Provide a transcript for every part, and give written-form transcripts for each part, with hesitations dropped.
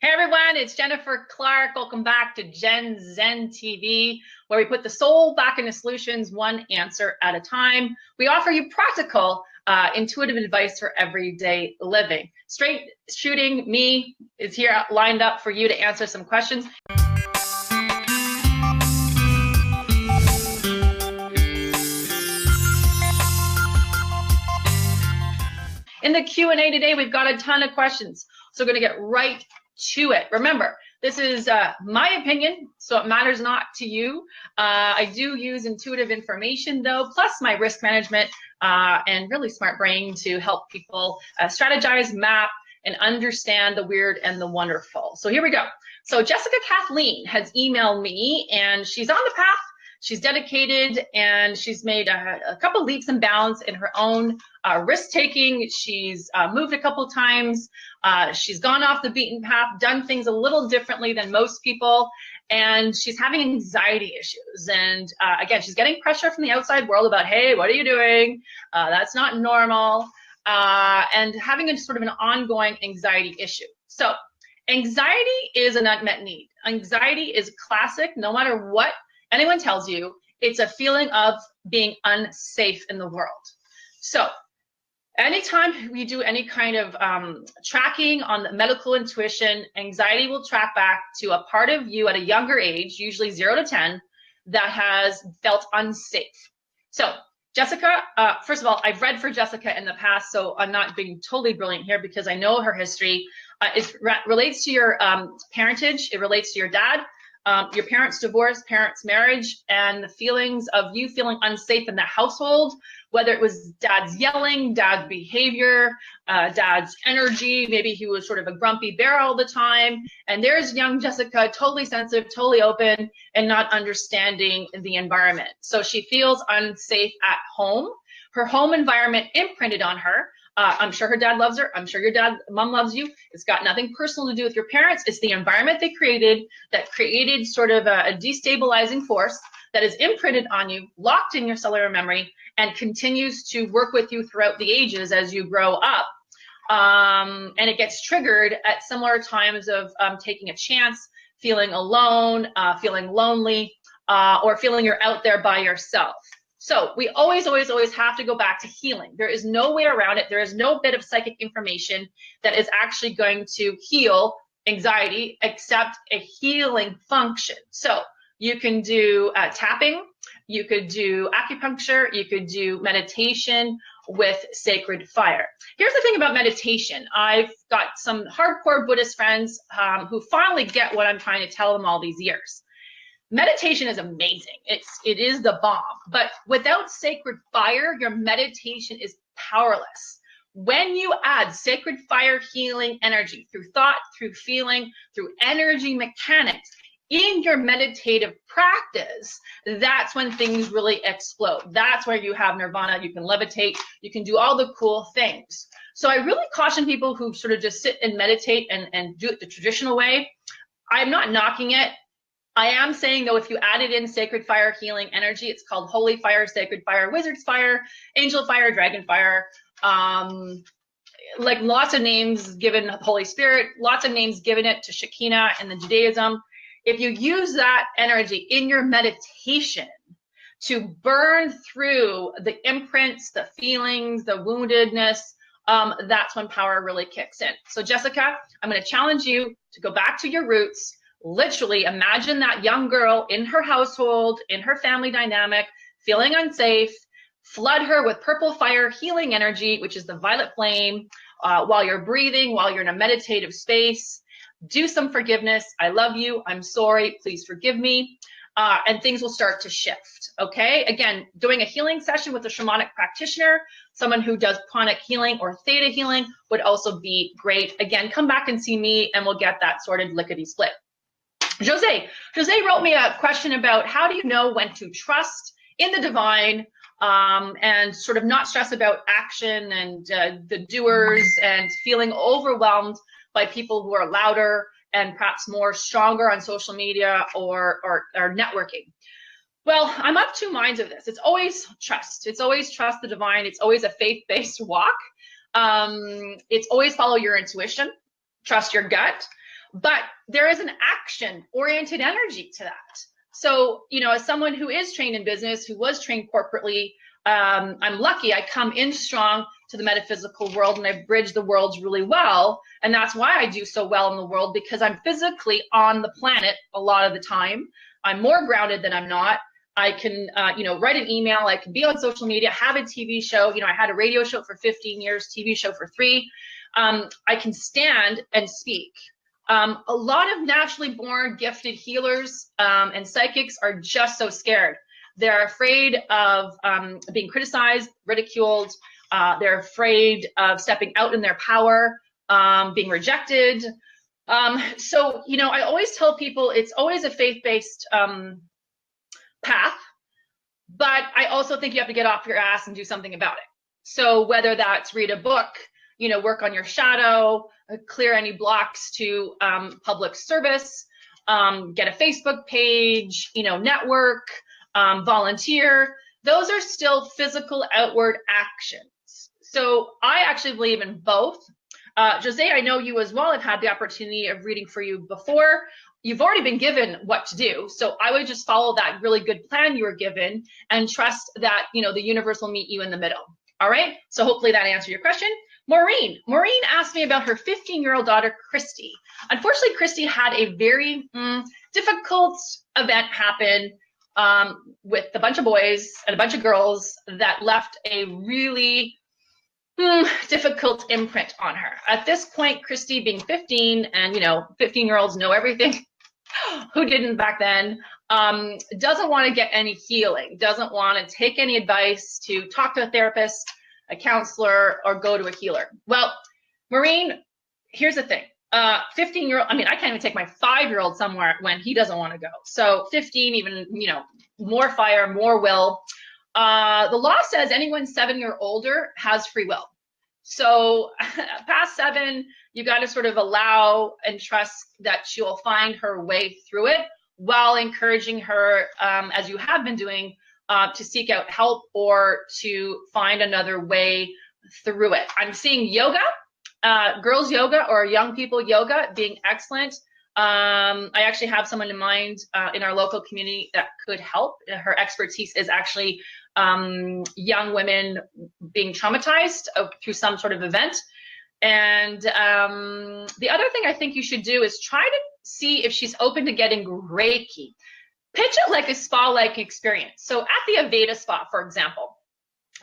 Hey everyone, it's Jennifer Clark. Welcome back to Gen Zen TV, where we put the soul back into solutions, one answer at a time. We offer you practical, intuitive advice for everyday living. Straight Shooting Me is here lined up for you to answer some questions. In the Q&A today, we've got a ton of questions, so we're going to get right to it. Remember, this is my opinion, so it matters not to you. I do use intuitive information, though, plus my risk management and really smart brain to help people strategize, map, and understand the weird and the wonderful. So here we go. So Jessica Kathleen has emailed me, and she's on the path. She's dedicated, and she's made a couple leaps and bounds in her own risk-taking. She's moved a couple times. She's gone off the beaten path, done things a little differently than most people, and she's having anxiety issues. And again, she's getting pressure from the outside world about, hey, what are you doing? That's not normal. And having a sort of an ongoing anxiety issue. So anxiety is an unmet need. Anxiety is classic, no matter what anyone tells you. It's a feeling of being unsafe in the world. So anytime we do any kind of tracking on the medical intuition, anxiety will track back to a part of you at a younger age, usually 0 to 10, that has felt unsafe. So Jessica, first of all, I've read for Jessica in the past, so I'm not being totally brilliant here because I know her history. It relates to your parentage. It relates to your dad. Your parents' divorce, parents' marriage, and the feelings of you feeling unsafe in the household, whether it was dad's yelling, dad's behavior, dad's energy, maybe he was sort of a grumpy bear all the time, and there's young Jessica, totally sensitive, totally open, and not understanding the environment. So she feels unsafe at home. Her home environment imprinted on her. I'm sure her dad loves her. I'm sure your mom loves you. It's got nothing personal to do with your parents. It's the environment they created that created sort of a destabilizing force that is imprinted on you, locked in your cellular memory, and continues to work with you throughout the ages as you grow up. And it gets triggered at similar times of taking a chance, feeling alone, feeling lonely, or feeling you're out there by yourself. So we always have to go back to healing. There is no way around it. There is no bit of psychic information that is actually going to heal anxiety except a healing function. So you can do tapping, you could do acupuncture, you could do meditation with sacred fire. Here's the thing about meditation. I've got some hardcore Buddhist friends who finally get what I'm trying to tell them all these years. Meditation is amazing. It is the bomb. But without sacred fire, your meditation is powerless. When you add sacred fire healing energy through thought, through feeling, through energy mechanics in your meditative practice, that's when things really explode. That's where you have nirvana. You can levitate. You can do all the cool things. So I really caution people who sort of just sit and meditate and do it the traditional way. I'm not knocking it. I am saying, though, if you added in sacred fire healing energy, it's called holy fire, sacred fire, wizard's fire, angel fire, dragon fire, like lots of names given Holy Spirit, lots of names given it to Shekinah and the Judaism. If you use that energy in your meditation to burn through the imprints, the feelings, the woundedness, that's when power really kicks in. So Jessica, I'm going to challenge you to go back to your roots. Literally imagine that young girl in her household, in her family dynamic, feeling unsafe. Flood her with purple fire healing energy, which is the violet flame, while you're breathing, while you're in a meditative space. Do some forgiveness. I love you. I'm sorry. Please forgive me. And things will start to shift. Okay. Again, doing a healing session with a shamanic practitioner, someone who does pranic healing or theta healing would also be great. Again, come back and see me and we'll get that sorted lickety split. Jose wrote me a question about how do you know when to trust in the divine and sort of not stress about action and the doers and feeling overwhelmed by people who are louder and perhaps more stronger on social media or networking. Well, I'm of two minds of this. It's always trust. It's always trust the divine. It's always a faith-based walk. It's always follow your intuition, trust your gut. but there is an action-oriented energy to that. So, you know, as someone who is trained in business, who was trained corporately, I'm lucky I come in strong to the metaphysical world, and I bridge the worlds really well. And that's why I do so well in the world, because I'm physically on the planet a lot of the time. I'm more grounded than I'm not. I can, you know, write an email. I can be on social media, have a TV show. You know, I had a radio show for 15 years, TV show for 3. I can stand and speak. A lot of naturally born gifted healers and psychics are just so scared. They're afraid of being criticized, ridiculed. They're afraid of stepping out in their power, being rejected. So, you know, I always tell people it's always a faith-based path, but I also think you have to get off your ass and do something about it. So whether that's read a book, you know, work on your shadow, clear any blocks to public service, get a Facebook page, you know, network, volunteer, those are still physical outward actions. So I actually believe in both. Jose, I know you as well. I've had the opportunity of reading for you before. You've already been given what to do. So I would just follow that really good plan you were given and trust that, you know, the universe will meet you in the middle. All right. So hopefully that answered your question. Maureen asked me about her 15-year-old daughter, Christy. Unfortunately, Christy had a very difficult event happen with a bunch of boys and a bunch of girls that left a really difficult imprint on her. At this point, Christy being 15, and you know, 15-year-olds know everything. Who didn't back then? Doesn't want to get any healing, doesn't want to take any advice to talk to a therapist, a counselor, or go to a healer. Well, Maureen, here's the thing. 15-year-old, I mean, I can't even take my 5-year-old somewhere when he doesn't want to go. So 15, even, you know, more fire, more will. The law says anyone 7 or older has free will. So past 7, you got to sort of allow and trust that she'll find her way through it, while encouraging her, as you have been doing, to seek out help or to find another way through it. I'm seeing yoga, girls yoga or young people yoga being excellent. I actually have someone in mind in our local community that could help. Her expertise is actually young women being traumatized through some sort of event. And the other thing I think you should do is try to see if she's open to getting Reiki. Pitch it like a spa-like experience. So at the Aveda Spa, for example,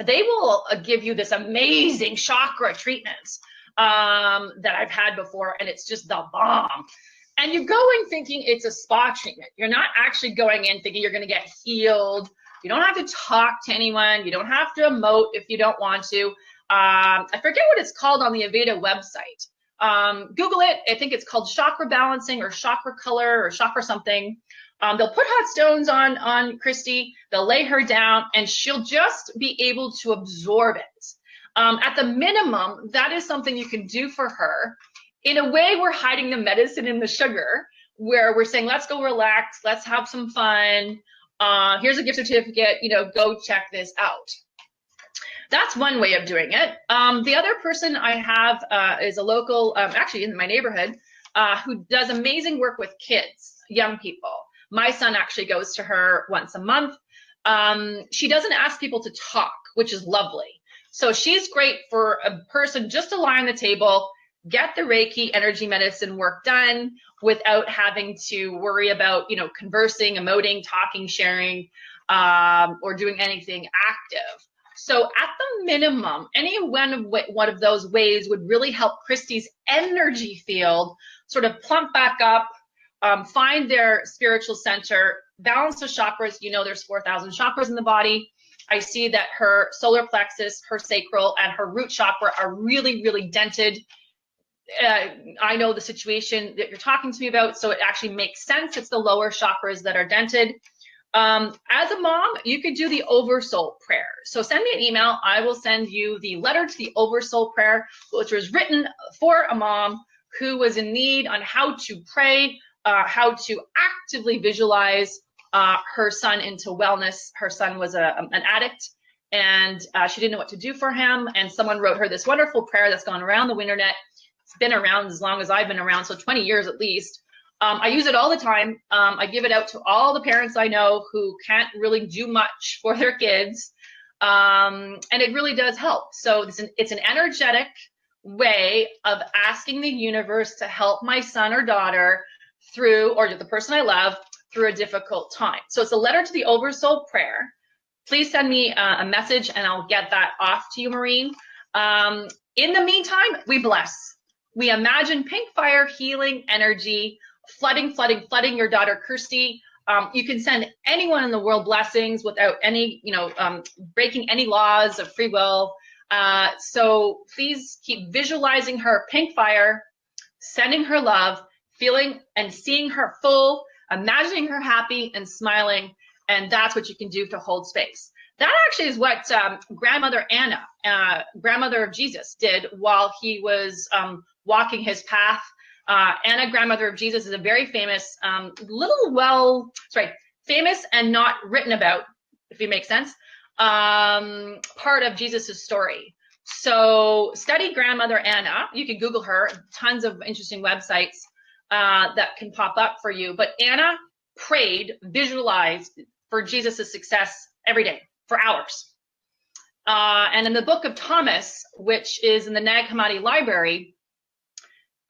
they will give you this amazing chakra treatment that I've had before, and it's just the bomb. And you go in thinking it's a spa treatment. You're not actually going in thinking you're going to get healed. You don't have to talk to anyone. You don't have to emote if you don't want to. I forget what it's called on the Aveda website. Google it. I think it's called chakra balancing or chakra color or chakra something. They'll put hot stones on Christy. They'll lay her down, and she'll just be able to absorb it. At the minimum, that is something you can do for her. In a way, we're hiding the medicine in the sugar, where we're saying, let's go relax, let's have some fun. Here's a gift certificate, you know, go check this out. That's one way of doing it. The other person I have is a local, actually in my neighborhood, who does amazing work with kids, young people. My son actually goes to her once a month. She doesn't ask people to talk, which is lovely. So she's great for a person just to lie on the table, get the Reiki energy medicine work done without having to worry about, you know, conversing, emoting, talking, sharing, or doing anything active. So at the minimum, any one of those ways would really help Christy's energy field sort of plump back up, find their spiritual center, balance the chakras. You know, there's 4,000 chakras in the body. I see that her solar plexus, her sacral, and her root chakra are really, really dented. I know the situation that you're talking to me about, so it actually makes sense. It's the lower chakras that are dented. As a mom, you could do the Oversoul prayer. So send me an email. I will send you the letter to the Oversoul prayer, which was written for a mom who was in need on how to pray, how to actively visualize her son into wellness. Her son was an addict, and she didn't know what to do for him. And someone wrote her this wonderful prayer that's gone around the internet It's been around as long as I've been around, so 20 years at least. I use it all the time. I give it out to all the parents I know who can't really do much for their kids. And it really does help. So it's an energetic way of asking the universe to help my son or daughter through, or the person I love, through a difficult time. So it's a letter to the Oversoul prayer. Please send me a message and I'll get that off to you, Maureen. In the meantime, we bless. We imagine pink fire healing energy flooding your daughter, Kirsty. You can send anyone in the world blessings without any, breaking any laws of free will. So please keep visualizing her pink fire, sending her love, feeling and seeing her full, imagining her happy and smiling. And that's what you can do to hold space. That actually is what Grandmother Anna, grandmother of Jesus, did while he was walking his path. Anna, grandmother of Jesus, is a very famous, famous and not written about, if it makes sense, part of Jesus's story. So study Grandmother Anna. You can Google her, tons of interesting websites that can pop up for you. But Anna prayed, visualized for Jesus's success every day for hours. And in the book of Thomas, which is in the Nag Hammadi Library,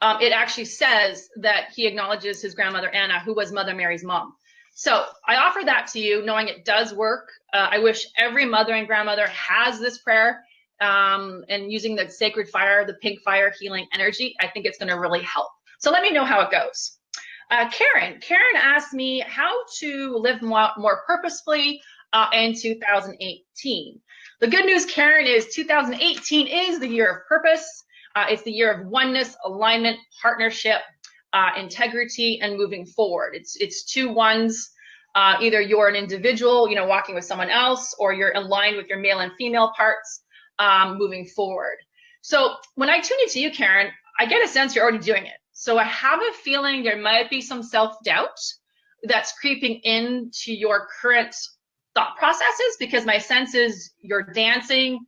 it actually says that he acknowledges his grandmother Anna, who was Mother Mary's mom. So I offer that to you, knowing it does work. I wish every mother and grandmother has this prayer, and using the sacred fire, the pink fire healing energy. I think it's going to really help. So let me know how it goes. Karen asked me how to live more purposefully in 2018. The good news, Karen, is 2018 is the year of purpose. It's the year of oneness, alignment, partnership, integrity, and moving forward. It's two ones. Either you're an individual, walking with someone else, or you're aligned with your male and female parts, moving forward. So when I tune into you, Karen, I get a sense you're already doing it. So I have a feeling there might be some self-doubt that's creeping into your current thought processes, because my sense is you're dancing,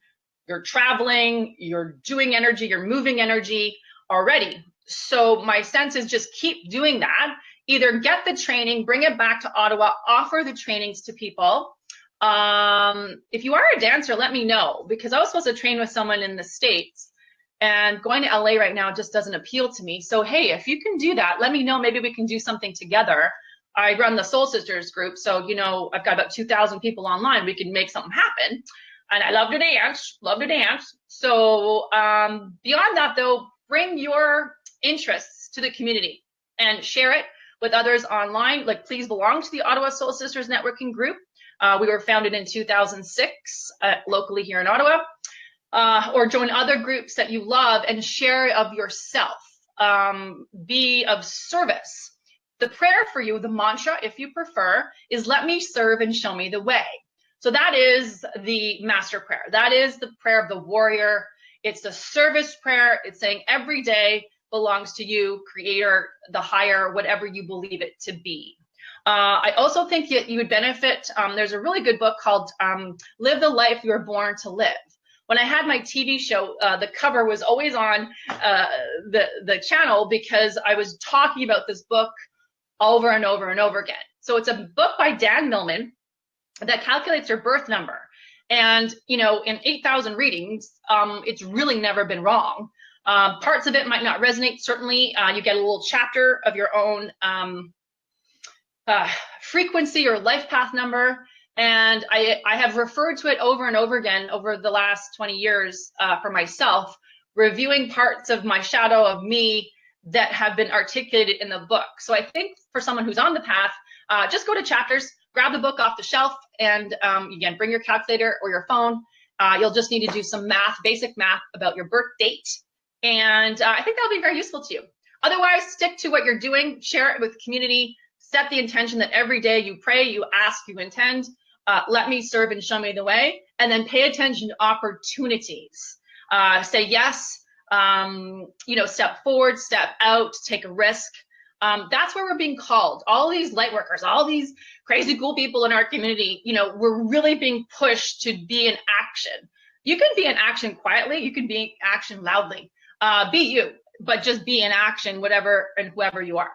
you're traveling, you're doing energy, you're moving energy already. So my sense is just keep doing that. Either get the training, bring it back to Ottawa, offer the trainings to people. If you are a dancer, let me know, because I was supposed to train with someone in the States, and going to LA right now just doesn't appeal to me. So, hey, if you can do that, let me know. Maybe we can do something together. I run the Soul Sisters group, so, I've got about 2,000 people online. We can make something happen. And I love to dance, So beyond that, though, bring your interests to the community and share it with others online. Like, please belong to the Ottawa Soul Sisters networking group. We were founded in 2006 locally here in Ottawa. Or join other groups that you love and share of yourself. Be of service. The prayer for you, the mantra, if you prefer, is let me serve and show me the way. So that is the master prayer. That is the prayer of the warrior. It's the service prayer. It's saying every day belongs to you, creator, the higher, whatever you believe it to be. I also think that you would benefit. There's a really good book called Live the Life You Were Born to Live. When I had my TV show, the cover was always on the channel, because I was talking about this book over and over and over again. So it's a book by Dan Millman that calculates your birth number. And, in 8,000 readings, it's really never been wrong. Parts of it might not resonate. Certainly, you get a little chapter of your own frequency or life path number. And I have referred to it over and over again over the last 20 years for myself, reviewing parts of my shadow of me that have been articulated in the book. So I think for someone who's on the path, just go to chapters, grab the book off the shelf, and again, bring your calculator or your phone. You'll just need to do some math, basic math about your birth date. And I think that'll be very useful to you. Otherwise, stick to what you're doing, share it with the community, set the intention that every day you pray, you ask, you intend, let me serve and show me the way, and then pay attention to opportunities. Say yes, step forward, step out, take a risk. That's where we're being called. All these light workers, all these crazy cool people in our community, we're really being pushed to be in action. You can be in action quietly. You can be in action loudly. Be you. but just be in action, whatever and whoever you are.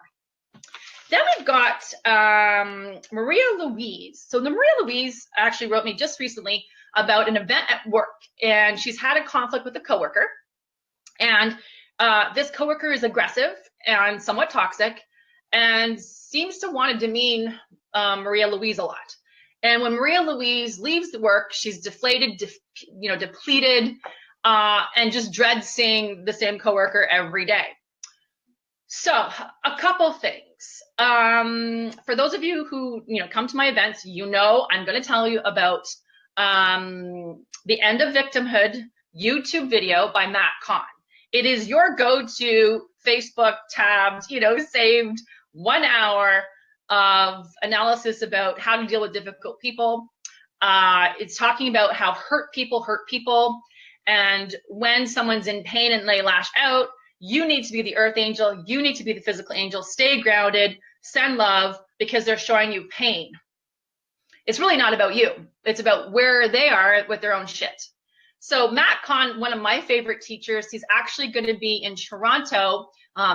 Then we've got Maria Louise. So the Maria Louise actually wrote me just recently about an event at work, and she's had a conflict with a coworker, and this coworker is aggressive and somewhat toxic, and seems to want to demean Maria Louise a lot. And when Maria Louise leaves the work, she's deflated, depleted, and just dreads seeing the same coworker every day. So a couple things. For those of you who come to my events, I'm going to tell you about the End of Victimhood YouTube video by Matt Kahn. It is your go-to Facebook tabbed, saved 1 hour of analysis about how to deal with difficult people. It's talking about how hurt people, and when someone's in pain and they lash out, you need to be the earth angel, you need to be the physical angel, stay grounded, send love, because they're showing you pain. It's really not about you. It's about where they are with their own shit. So Matt Kahn, one of my favorite teachers, he's actually going to be in Toronto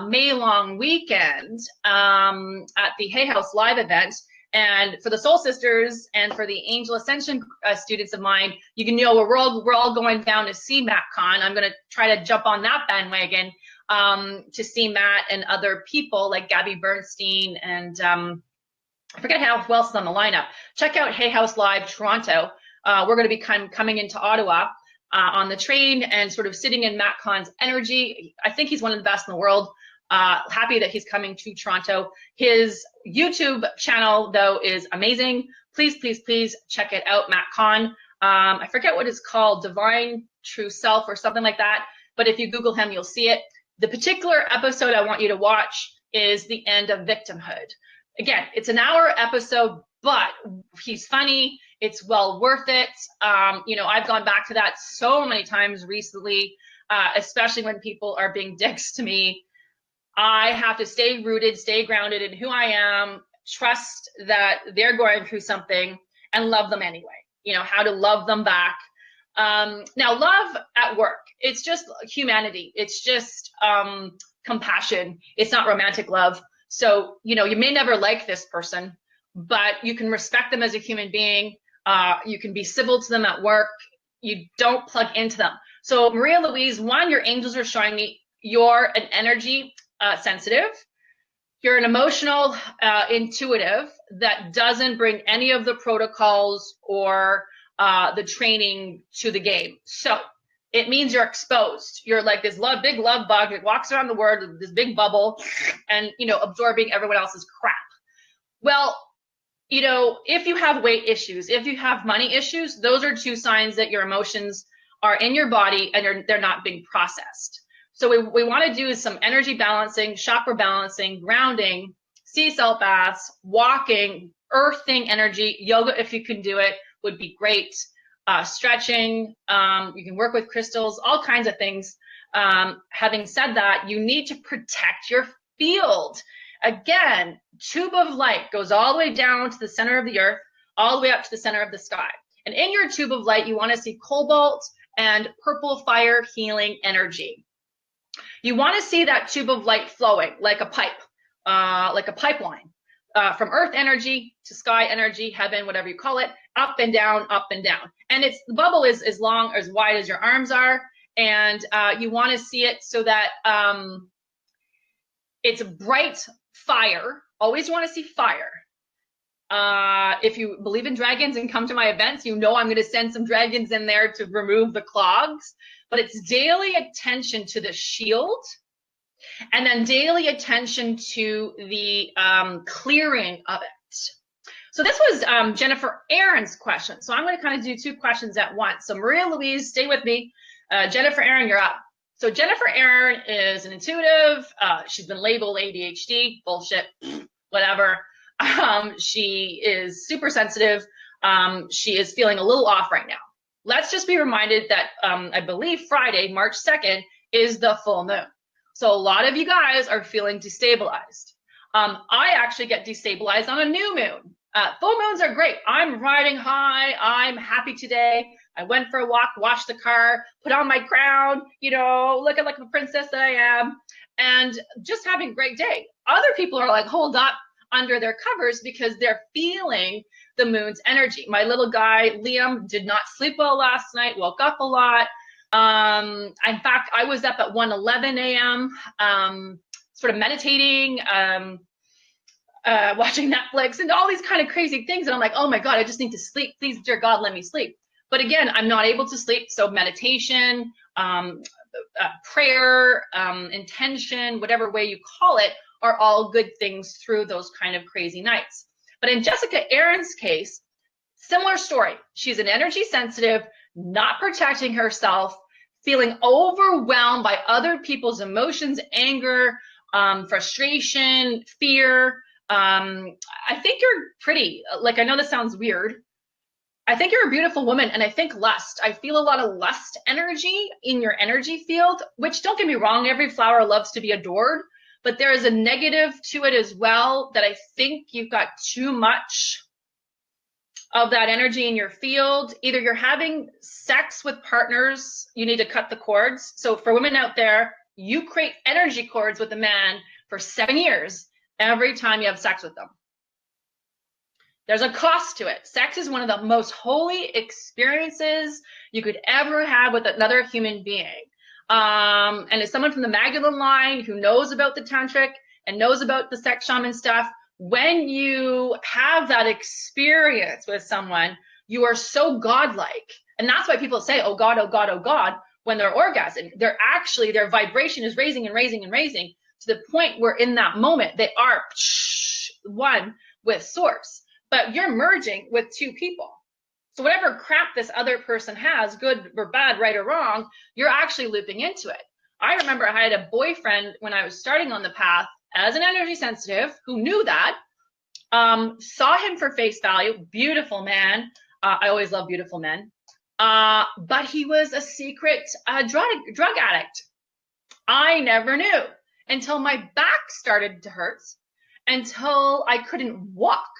May long weekend at the Hay House Live event. And for the Soul Sisters and for the Angel Ascension students of mine, you can know we're all going down to see Matt Kahn. I'm going to try to jump on that bandwagon to see Matt and other people like Gabby Bernstein and I forget who else is on the lineup. Check out Hay House Live Toronto. We're going to be coming into Ottawa on the train and sort of sitting in Matt Kahn's energy. I think he's one of the best in the world. Happy that he's coming to Toronto. His YouTube channel, though, is amazing. Please, please, please check it out, Matt Kahn. I forget what it's called, Divine True Self or something like that. But if you Google him, you'll see it. The particular episode I want you to watch is The End of Victimhood. Again, it's an hour episode, but he's funny. It's well worth it. I've gone back to that so many times recently, especially when people are being dicks to me. I have to stay rooted, stay grounded in who I am, trust that they're going through something, and love them anyway. How to love them back. Now, love at work, it's just humanity. It's just compassion. It's not romantic love. So, you may never like this person, but you can respect them as a human being. You can be civil to them at work. You don't plug into them. So Maria Louise, one, your angels are showing me you're an energy sensitive. You're an emotional intuitive that doesn't bring any of the protocols or the training to the game. So it means you're exposed. You're like this big love bug that walks around the world, this big bubble, and absorbing everyone else's crap. Well, if you have weight issues, if you have money issues, those are two signs that your emotions are in your body and they're not being processed. So we want to do some energy balancing, chakra balancing, grounding, sea salt baths, walking, earthing energy, yoga if you can do it would be great. Stretching, you can work with crystals, all kinds of things. Having said that, you need to protect your field. Again, tube of light goes all the way down to the center of the earth, all the way up to the center of the sky. And in your tube of light, you want to see cobalt and purple fire healing energy. You want to see that tube of light flowing like a pipe, like a pipeline, from earth energy to sky energy, heaven, whatever you call it, up and down, up and down. And the bubble is as long, as wide as your arms are. And you want to see it so that it's bright fire. Always want to see fire. If you believe in dragons and come to my events, I'm going to send some dragons in there to remove the clogs. But it's daily attention to the shield, and then daily attention to the clearing of it. So this was Jennifer Aaron's question. So I'm going to kind of do two questions at once. So Maria Louise, stay with me. Jennifer Aaron, you're up. So Jennifer Aaron is an intuitive. She's been labeled ADHD. Bullshit. Whatever. She is super sensitive. She is feeling a little off right now. Let's just be reminded that I believe Friday, March 2nd, is the full moon. So a lot of you guys are feeling destabilized. I actually get destabilized on a new moon. Full moons are great. I'm riding high. I'm happy today. I went for a walk, washed the car, put on my crown, looking like the princess that I am. and just having a great day. Other people are like holed up under their covers because they're feeling the moon's energy. My little guy, Liam, did not sleep well last night, woke up a lot. In fact, I was up at 1:11 a.m., sort of meditating, watching Netflix and all these kind of crazy things. And I'm like, oh my God, I just need to sleep. Please, dear God, let me sleep. But again, I'm not able to sleep. So meditation, prayer, intention, whatever way you call it, are all good things through those kind of crazy nights. But in Jessica Aaron's case, similar story. She's an energy sensitive, not protecting herself, feeling overwhelmed by other people's emotions, anger, frustration, fear. I think you're pretty. Like, I know this sounds weird. I think you're a beautiful woman, and I think lust. I feel a lot of lust energy in your energy field, which, don't get me wrong, every flower loves to be adored, but there is a negative to it as well, that I think you've got too much of that energy in your field. Either you're having sex with partners, you need to cut the cords. So for women out there, you create energy cords with a man for 7 years every time you have sex with them. There's a cost to it. Sex is one of the most holy experiences you could ever have with another human being. And as someone from the Magdalene line who knows about the tantric and knows about the sex shaman stuff, when you have that experience with someone, you are so godlike. And that's why people say, oh God, oh God, oh God, when they're orgasming. They're actually, their vibration is raising and raising and raising to the point where in that moment they are one with source. But you're merging with two people. So whatever crap this other person has, good or bad, right or wrong, you're actually looping into it. I remember I had a boyfriend when I was starting on the path as an energy sensitive who knew that, saw him for face value, beautiful man. I always love beautiful men. But he was a secret drug addict. I never knew until my back started to hurt, until I couldn't walk.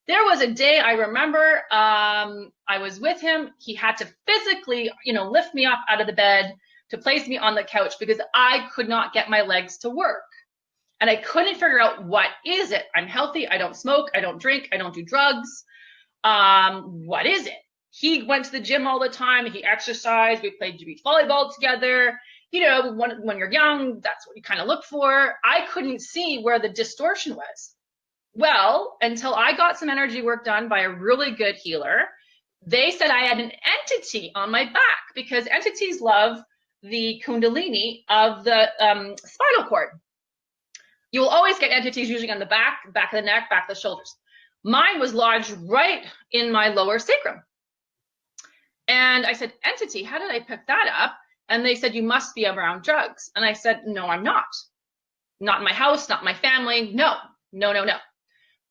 There was a day I remember I was with him. He had to physically, lift me up out of the bed to place me on the couch because I could not get my legs to work. And I couldn't figure out, what is it? I'm healthy. I don't smoke. I don't drink. I don't do drugs. What is it? He went to the gym all the time. He exercised. We played beach volleyball together. When you're young, that's what you kind of look for. I couldn't see where the distortion was. Well, until I got some energy work done by a really good healer, they said I had an entity on my back, because entities love the kundalini of the spinal cord. You will always get entities usually on the back of the neck, back of the shoulders. Mine was lodged right in my lower sacrum. And I said, entity, how did I pick that up? And they said, you must be around drugs. And I said, no, I'm not. Not in my house, not my family. No.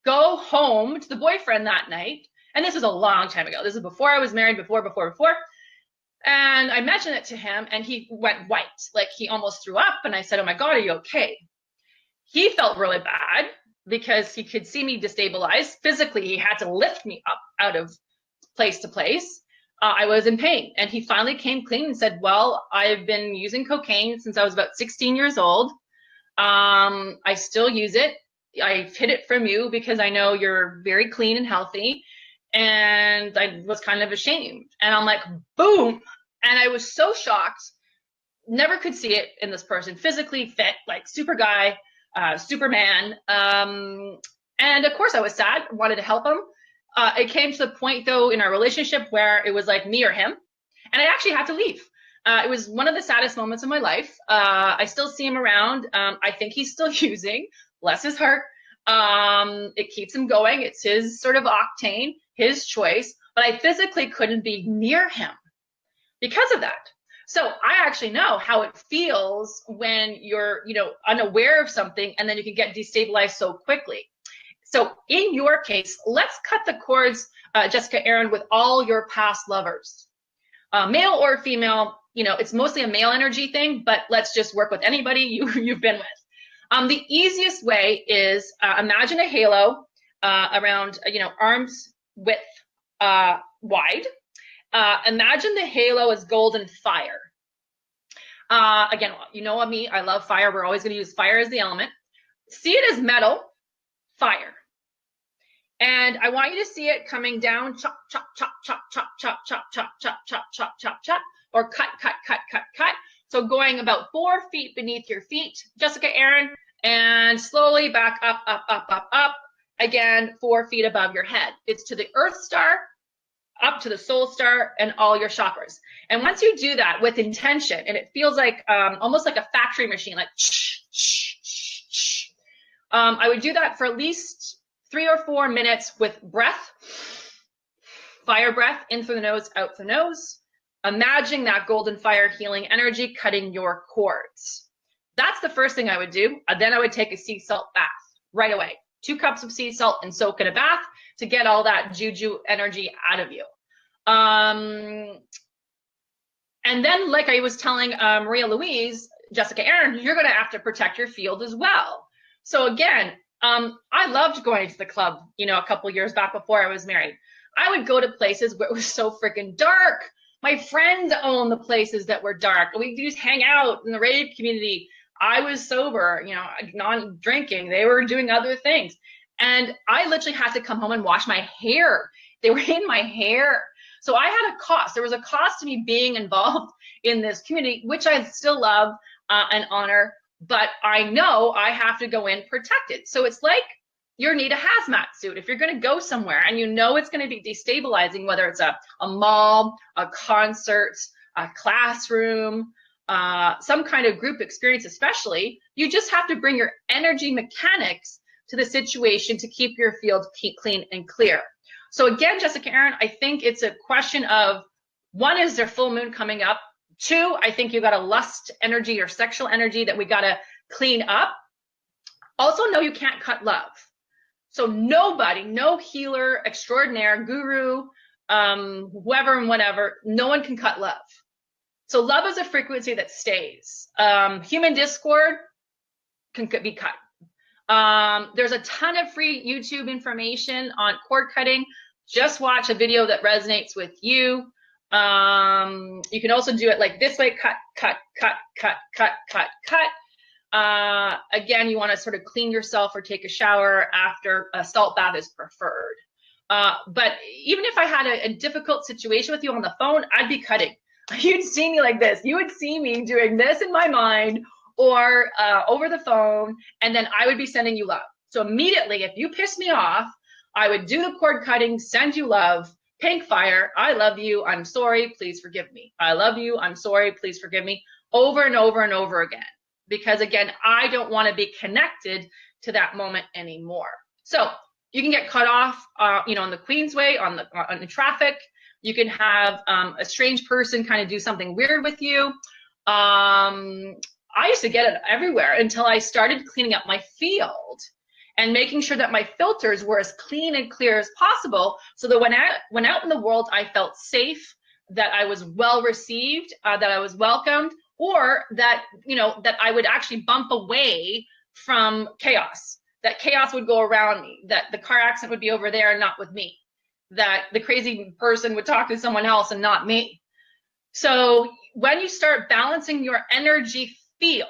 Go home to the boyfriend that night. And this was a long time ago. This is before I was married, before. And I mentioned it to him and he went white. Like, he almost threw up. And I said, oh my God, are you okay? He felt really bad because he could see me destabilized. Physically, he had to lift me up out of place to place. I was in pain. And he finally came clean and said, well, I've been using cocaine since I was about 16 years old. I still use it. I hid it from you because I know you're very clean and healthy. And I was kind of ashamed. And I'm like, boom. And I was so shocked. Never could see it in this person. Physically fit, like super guy, Superman. And of course I was sad, wanted to help him. It came to the point though in our relationship where it was like me or him. And I actually had to leave. It was one of the saddest moments of my life. I still see him around. I think he's still using. Bless his heart. It keeps him going. It's his sort of octane, his choice, but I physically couldn't be near him because of that. So I actually know how it feels when you're, unaware of something and then you can get destabilized so quickly. So in your case, let's cut the cords, Jessica Aaron, with all your past lovers, male or female. It's mostly a male energy thing, but let's just work with anybody you've been with. The easiest way is imagine a halo around, arms width wide. Imagine the halo as golden fire. Again, you know me, I love fire. We're always going to use fire as the element. See it as metal, fire. And I want you to see it coming down, chop, chop, chop, chop, chop, chop, chop, chop, chop, chop, chop, chop, chop, or cut, cut, cut, cut, cut. So going about 4 feet beneath your feet, Jessica Aaron, and slowly back up, up, up, up, up. Again, 4 feet above your head. It's to the Earth Star, up to the Soul Star, and all your chakras. And once you do that with intention, and it feels like almost like a factory machine, like I would do that for at least 3 or 4 minutes with breath, fire breath, in through the nose, out through the nose. Imagine that golden fire healing energy cutting your cords. That's the first thing I would do. Then I would take a sea salt bath right away. 2 cups of sea salt and soak in a bath to get all that juju energy out of you. And then, like I was telling Maria Louise, Jessica Aaron, you're going to have to protect your field as well. So again, I loved going to the club, you know, a couple years back before I was married. I would go to places where it was so freaking dark. My friends owned the places that were dark. We just hang out in the rave community. I was sober, you know, non-drinking. They were doing other things. And I literally had to come home and wash my hair. They were in my hair. So I had a cost. There was a cost to me being involved in this community, which I still love and honor. But I know I have to go in protected. So it's like you need a hazmat suit. If you're going to go somewhere and you know it's going to be destabilizing, whether it's a mall, a concert, a classroom, some kind of group experience especially, you just have to bring your energy mechanics to the situation to keep your field clean and clear. So again, Jessica Aaron, I think it's a question of, 1, is there full moon coming up? 2, I think you got a lust energy or sexual energy that we got to clean up. Also, no, you can't cut love. So nobody, no healer, extraordinaire, guru, whoever and whatever, no one can cut love. So love is a frequency that stays. Human discord can be cut. There's a ton of free YouTube information on cord cutting. Just watch a video that resonates with you. You can also do it like this way, cut, cut, cut, cut, cut, cut, cut. Again, you want to sort of clean yourself or take a shower after a salt bath is preferred. But even if I had a difficult situation with you on the phone, I'd be cutting. You'd see me like this. You would see me doing this in my mind or over the phone, and then I would be sending you love. So immediately, if you piss me off, I would do the cord cutting, send you love, pink fire, I love you, I'm sorry, please forgive me. I love you, I'm sorry, please forgive me, over and over and over again. Because again, I don't want to be connected to that moment anymore. So you can get cut off, you know, on the Queensway, on the traffic. You can have a strange person kind of do something weird with you. I used to get it everywhere until I started cleaning up my field and making sure that my filters were as clean and clear as possible, so that when out in the world, I felt safe, that I was well received, that I was welcomed, or that, you know, that I would actually bump away from chaos, that chaos would go around me, that the car accident would be over there and not with me, that the crazy person would talk to someone else and not me. So when you start balancing your energy fields,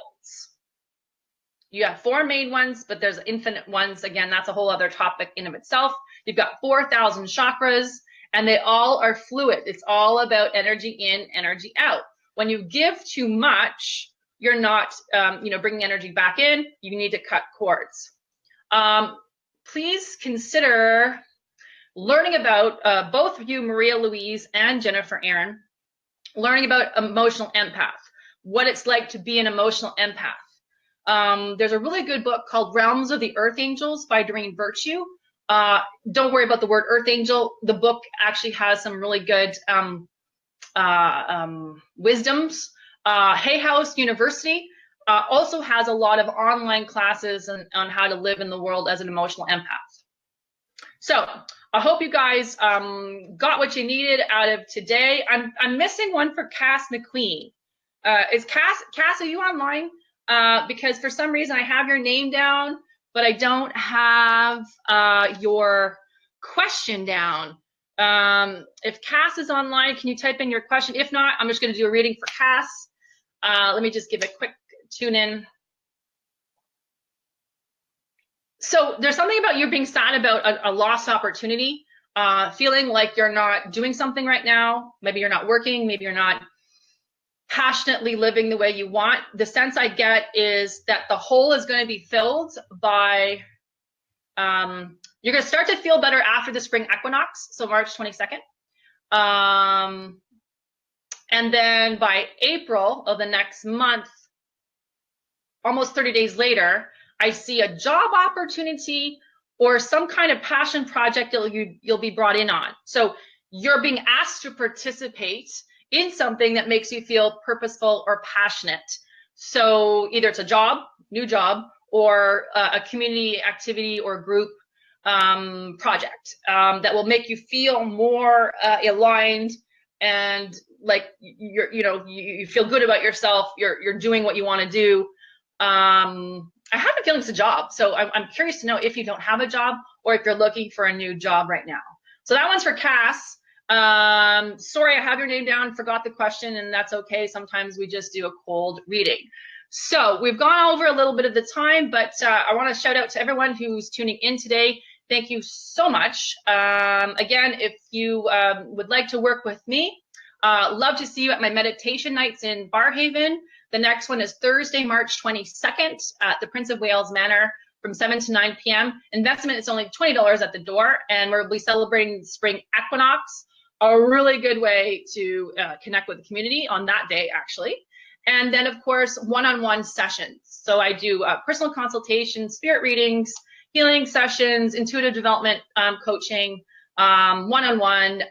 you have 4 main ones, but there's infinite ones. Again, that's a whole other topic in of itself. You've got 4,000 chakras, and they all are fluid. It's all about energy in, energy out. When you give too much, you're not, you know, bringing energy back in. You need to cut cords. Please consider learning about, both of you, Maria Louise and Jennifer Aaron, learning about emotional empath, what it's like to be an emotional empath. There's a really good book called Realms of the Earth Angels by Doreen Virtue. Don't worry about the word Earth Angel. The book actually has some really good wisdoms. Hay House University also has a lot of online classes on how to live in the world as an emotional empath. So I hope you guys got what you needed out of today. I'm missing one for Cass McQueen. Is Cass, are you online? Because for some reason I have your name down, but I don't have your question down. If Cass is online, can you type in your question? If not, I'm just going to do a reading for Cass. Let me just give a quick tune in. So there's something about you being sad about a lost opportunity, feeling like you're not doing something right now. Maybe you're not working, maybe you're not passionately living the way you want. The sense I get is that the hole is going to be filled by, you're going to start to feel better after the spring equinox, so March 22nd. And then by April of the next month, almost 30 days later, I see a job opportunity or some kind of passion project you'll be brought in on. So you're being asked to participate in something that makes you feel purposeful or passionate. So either it's a job, new job, or a community activity or group project that will make you feel more aligned and like you feel good about yourself. You're doing what you want to do. I have a feeling it's a job, so I'm curious to know if you don't have a job or if you're looking for a new job right now. So that one's for Cass. Sorry, I have your name down, forgot the question, and that's okay. Sometimes we just do a cold reading. So we've gone over a little bit of the time, but I want to shout out to everyone who's tuning in today. Thank you so much. Again, if you would like to work with me, love to see you at my meditation nights in Barhaven. The next one is Thursday, March 22nd at the Prince of Wales Manor from 7 to 9 p.m. Investment is only $20 at the door, and we'll be celebrating the spring equinox, a really good way to connect with the community on that day, actually. And then, of course, one-on-one sessions. So I do personal consultations, spirit readings, healing sessions, intuitive development coaching, one-on-one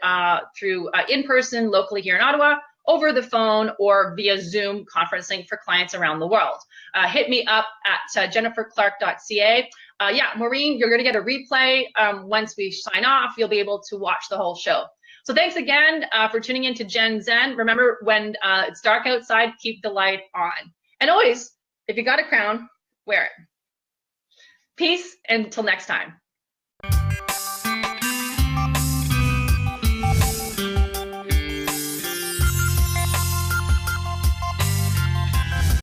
through in-person locally here in Ottawa, over the phone, or via Zoom conferencing for clients around the world. Hit me up at jenniferclark.ca. Yeah, Maureen, you're going to get a replay. Once we sign off, you'll be able to watch the whole show. So thanks again for tuning in to Gen Zen. Remember, when it's dark outside, keep the light on. And always, if you got a crown, wear it. Peace, and until next time.